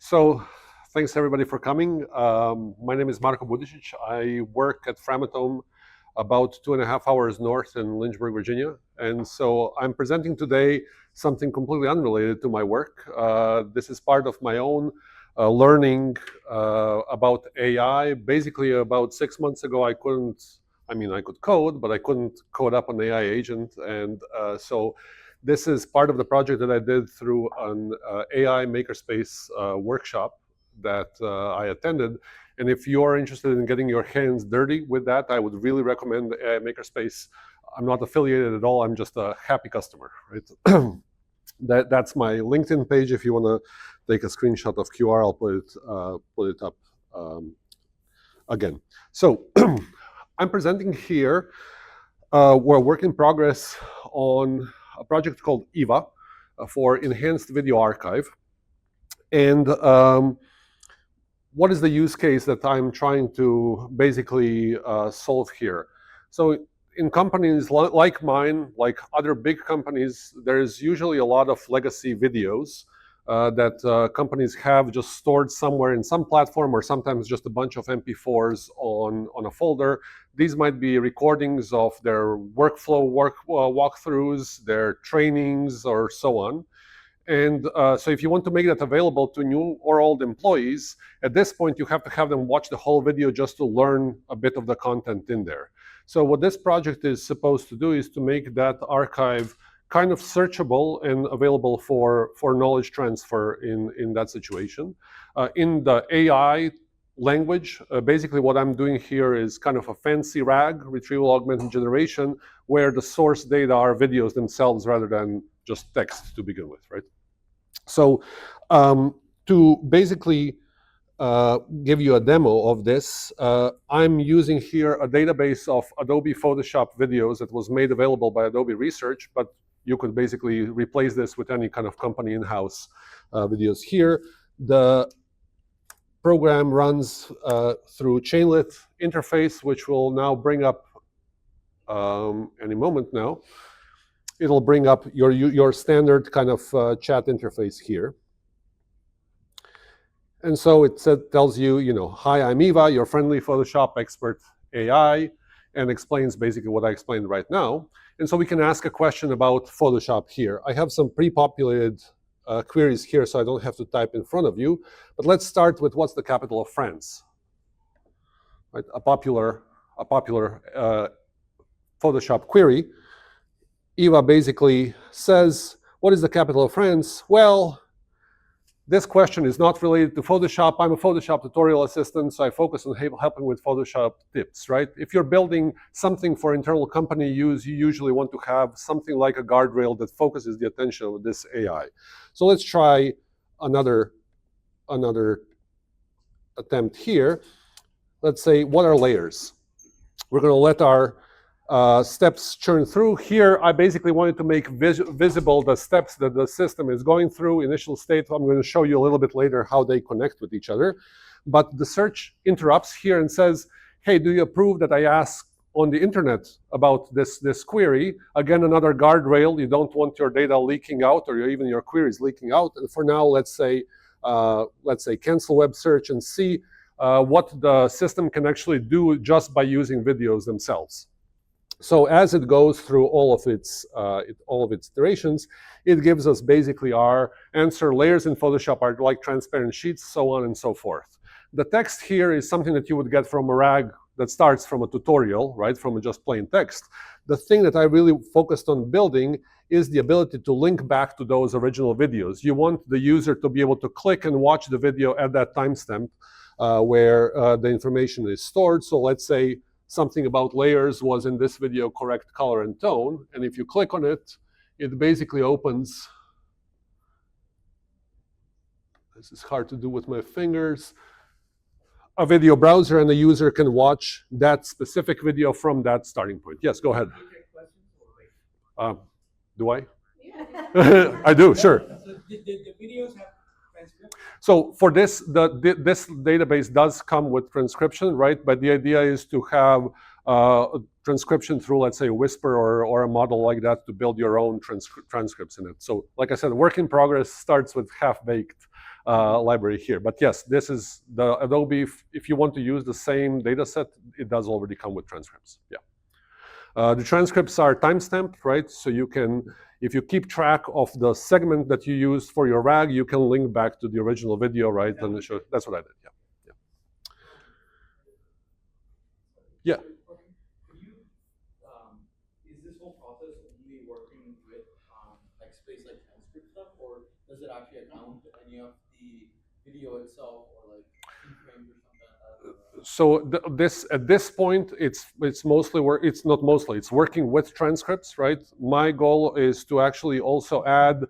So thanks everybody for coming. My name is Marko Budisic. I work at Framatome about 2.5 hours north in Lynchburg, Virginia. And so I'm presenting today something completely unrelated to my work. This is part of my own learning about AI. Basically, about 6 months ago, I could code, but I couldn't code up an AI agent. And so this is part of the project that I did through an AI makerspace workshop that I attended. And if you're interested in getting your hands dirty with that, I would really recommend the AI makerspace. I'm not affiliated at all. I'm just a happy customer, right? That's my LinkedIn page. If you want to take a screenshot of QR, I'll put it up again. So I'm presenting here. We're a work in progress on a project called EVA for Enhanced Video Archive. And what is the use case that I'm trying to basically solve here? So in companies like mine, like other big companies, there's usually a lot of legacy videos that companies have just stored somewhere in some platform, or sometimes just a bunch of MP4s on a folder. These might be recordings of their workflow walkthroughs, their trainings, or so on. And so if you want to make that available to new or old employees, at this point you have to have them watch the whole video just to learn a bit of the content in there. So what this project is supposed to do is to make that archive kind of searchable and available for knowledge transfer in that situation. In the AI language, basically what I'm doing here is kind of a fancy RAG, Retrieval-Augmented Generation, where the source data are videos themselves rather than just text to begin with, right? So to basically give you a demo of this, I'm using here a database of Adobe Photoshop videos that was made available by Adobe Research, but you could basically replace this with any kind of company in-house videos here. The program runs through Chainlit interface, which will now bring up any moment now. It'll bring up your standard kind of chat interface here. And so it tells you, hi, I'm Eva, your friendly Photoshop expert AI, and explains basically what I explained right now. And so we can ask a question about Photoshop here. I have some pre-populated queries here, so I don't have to type in front of you. But let's start with what's the capital of France? Right? A popular Photoshop query. Eva basically says, what is the capital of France? Well, this question is not related to Photoshop. I'm a Photoshop tutorial assistant, so I focus on helping with Photoshop tips, right? If you're building something for internal company use, you usually want to have something like a guardrail that focuses the attention of this AI. So let's try another attempt here. Let's say, what are layers? We're going to let our steps churn through. Here, I basically wanted to make visible the steps that the system is going through, initial state. I'm going to show you a little bit later how they connect with each other. But the search interrupts here and says, hey, do you approve that I ask on the internet about this query? Again, another guardrail. You don't want your data leaking out, or even your queries leaking out. And for now, let's say cancel web search and see what the system can actually do just by using videos themselves. So as it goes through all of its iterations, it gives us basically our answer. Layers in Photoshop are like transparent sheets, so on and so forth. The text here is something that you would get from a RAG that starts from a tutorial, right, from just plain text. The thing that I really focused on building is the ability to link back to those original videos. You want the user to be able to click and watch the video at that timestamp where the information is stored. So let's say something about layers was in this video correct color and tone. And if you click on it, it basically opens. This is hard to do with my fingers. A video browser, and the user can watch that specific video from that starting point. Yes, go ahead. Do I? Yeah. I do, sure. So the videos have transcripts? So for this, this database does come with transcription, right? But the idea is to have transcription through, let's say, Whisper or a model like that to build your own transcripts in it. So like I said, work in progress starts with half-baked library here. But yes, this is the Adobe. If you want to use the same data set, it does already come with transcripts. Yeah. The transcripts are timestamped, right? So you can, if you keep track of the segment that you used for your RAG, you can link back to the original video, right? And show, that's what I did. Yeah. Yeah. Is this whole process only working with like space like transcript stuff, or does it actually account any of the video itself, or like keyframes or something? So this at this point, it's mostly it's not mostly, it's working with transcripts, right? My goal is to actually also add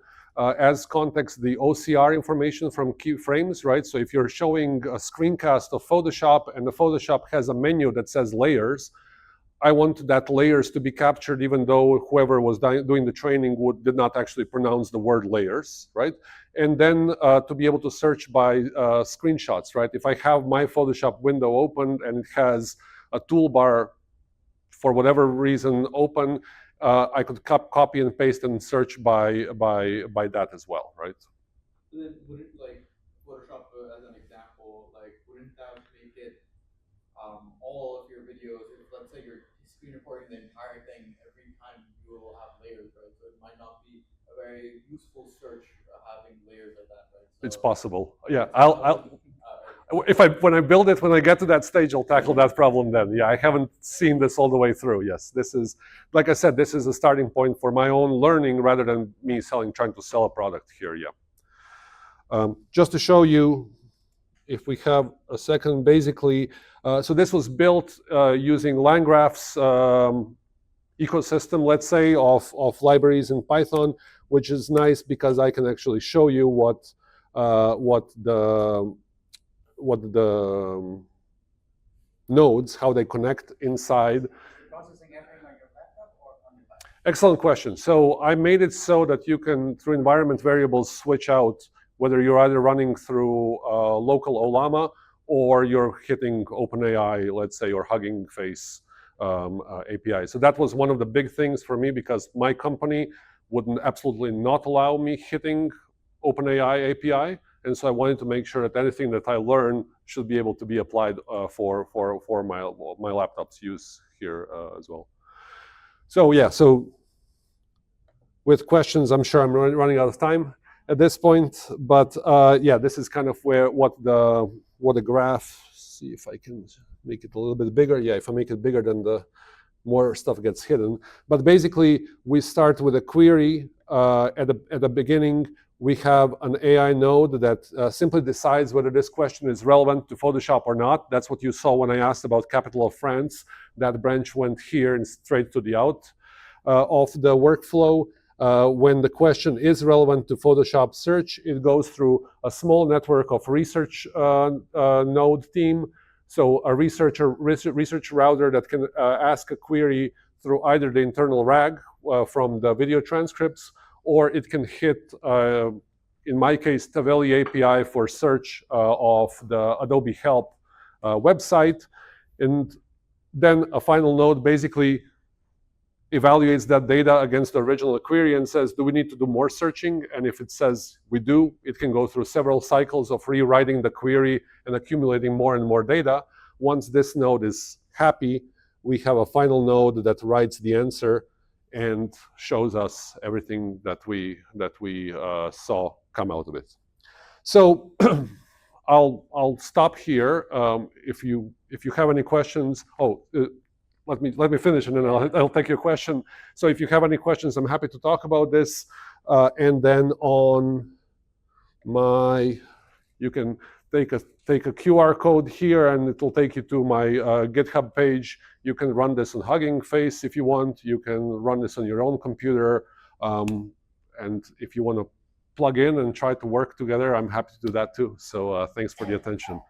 as context the OCR information from keyframes, right? So if you're showing a screencast of Photoshop and the Photoshop has a menu that says layers, I want that layers to be captured, even though whoever was doing the training did not actually pronounce the word layers, right? And then to be able to search by screenshots, right? If I have my Photoshop window open and it has a toolbar for whatever reason open, I could copy and paste and search by that as well, right? So then would it, like Photoshop as an example, like wouldn't that make it all of your videos, if let's say you're screen recording the entire thing, every time you will have layers, right? So it might not be a very useful search having layers like that, right? So, it's possible. Yeah, when I build it, when I get to that stage, I'll tackle that problem then. Yeah, I haven't seen this all the way through. Yes, this is, like I said, this is a starting point for my own learning rather than me trying to sell a product here. Yeah. Just to show you, if we have a second, basically, so this was built using LangGraph's ecosystem, let's say, of libraries in Python, which is nice because I can actually show you what the nodes, how they connect inside. Processing everything on your laptop or on your laptop? Excellent question. So I made it so that you can, through environment variables, switch out whether you're either running through local Ollama or you're hitting OpenAI, let's say, or Hugging Face API. So that was one of the big things for me because my company would absolutely not allow me hitting OpenAI API. And so I wanted to make sure that anything that I learn should be able to be applied for my laptop's use here as well. So yeah, so with questions, I'm sure I'm running out of time at this point, but yeah, this is kind of what the graph. See if I can make it a little bit bigger. Yeah, if I make it bigger, then the more stuff gets hidden. But basically, we start with a query at the beginning. We have an AI node that simply decides whether this question is relevant to Photoshop or not. That's what you saw when I asked about capital of France. That branch went here and straight to the out of the workflow. When the question is relevant to Photoshop search, it goes through a small network of research node team. So a research router that can ask a query through either the internal RAG from the video transcripts, or it can hit, in my case, Tavelli API for search of the Adobe Help website. And then a final node basically evaluates that data against the original query and says, do we need to do more searching? And if it says we do, it can go through several cycles of rewriting the query and accumulating more and more data. Once this node is happy, we have a final node that writes the answer and shows us everything that we saw come out of it. So I'll stop here. If you have any questions, let me finish and then I'll take your question. So if you have any questions, I'm happy to talk about this. And then on you can take a QR code here and it will take you to my GitHub page. You can run this on Hugging Face if you want. You can run this on your own computer. And if you want to plug in and try to work together, I'm happy to do that too. So thanks for the attention.